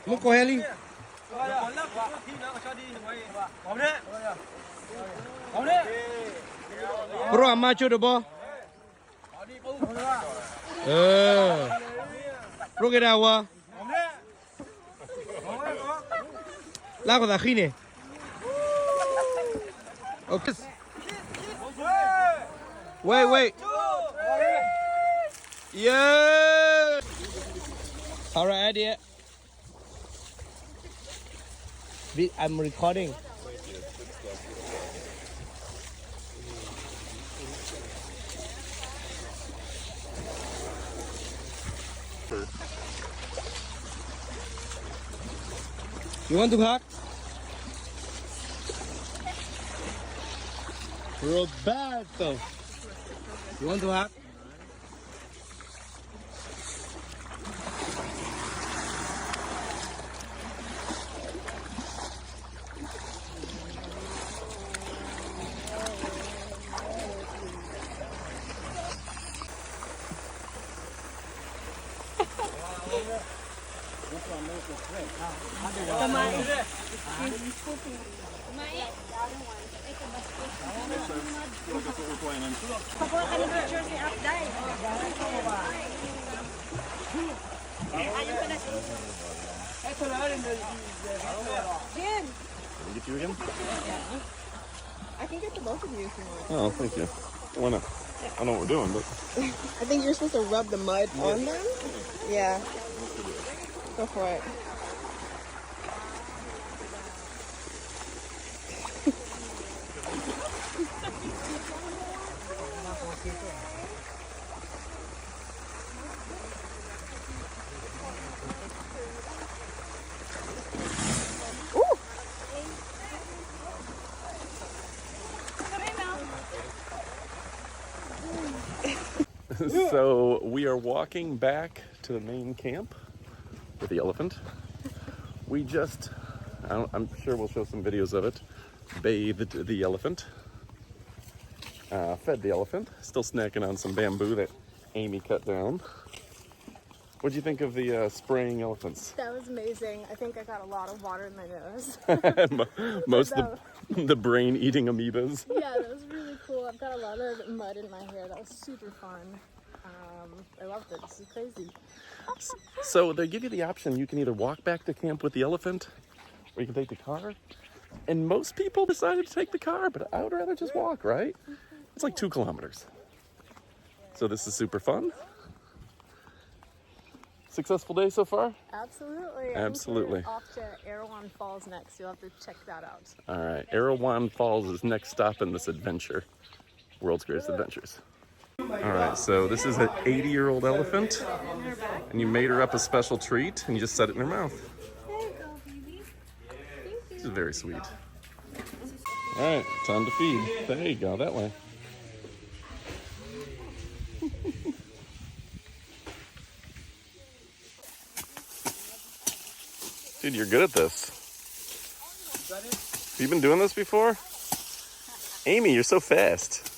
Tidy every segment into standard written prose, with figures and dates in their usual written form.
Muốn cô Heli? Bro, I'm macho the ball. Bro, get out. La con la gine. Okay. Wait. Yeah. All right, idea. I'm recording. You want to hug? Roberto. You want to hug? Get you again? Yeah. I can get the both of you if you want. Oh, thank you. Why not? I know what we're doing, but... I think you're supposed to rub the mud on them. Yeah. Go for it. So we are walking back to the main camp with the elephant. We just, I'm sure we'll show some videos of it, bathed the elephant, fed the elephant, still snacking on some bamboo that Amy cut down. What'd you think of the spraying elephants? That was amazing. I think I got a lot of water in my nose. Most of the brain-eating amoebas. Yeah, that was really cool. I've got a lot of mud in my hair. That was super fun. I loved it. This is crazy. So they give you the option. You can either walk back to camp with the elephant, or you can take the car. And most people decided to take the car, but I would rather just walk, right? It's like 2 kilometers. So this is super fun. Successful day so far? Absolutely. Absolutely. We're off to Erewhon Falls next. You'll have to check that out. All right. Erewhon Falls is next stop in this adventure. World's Greatest Adventures. All right. So this is an 80-year-old elephant. And you made her up a special treat and you just set it in her mouth. There you go, baby. Thank you. This is very sweet. All right. Time to feed. There you go. That way. Dude, you're good at this. Have you been doing this before? Amy, you're so fast.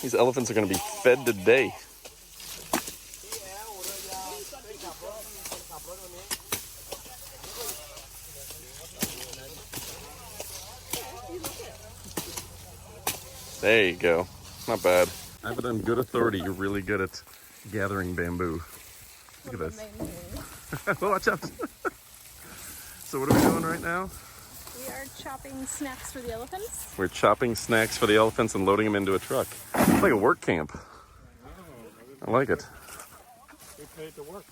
These elephants are going to be fed today. There you go. Not bad. I have it on good authority. You're really good at gathering bamboo. Look at this. Watch out. So what are we doing right now? We are chopping snacks for the elephants. We're chopping snacks for the elephants and loading them into a truck. It's like a work camp. I like it. We paid to work.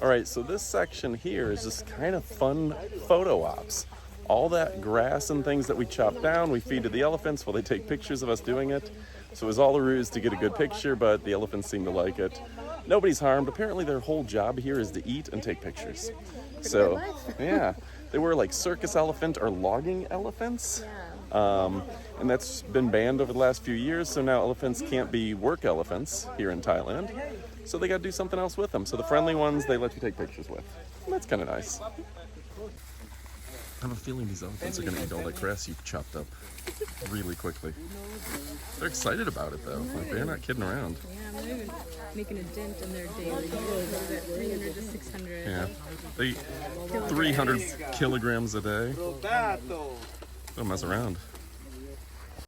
All right, so this section here is just kind of fun photo ops. All that grass and things that we chop down, we feed to the elephants while they take pictures of us doing it. So it was all a ruse to get a good picture, but the elephants seem to like it. Nobody's harmed. Apparently their whole job here is to eat and take pictures. So, yeah. They were like circus elephant or logging elephants. And that's been banned over the last few years, so now elephants can't be work elephants here in Thailand. So they got to do something else with them. So the friendly ones, they let you take pictures with. And that's kind of nice. I have a feeling these elephants are going to eat all that grass you've chopped up really quickly. They're excited about it though. Like, they're not kidding around. Yeah, I'm not even making a dent in their daily. What is it, 300 to 600? Yeah. They eat 300 kilograms a day. Don't mess around.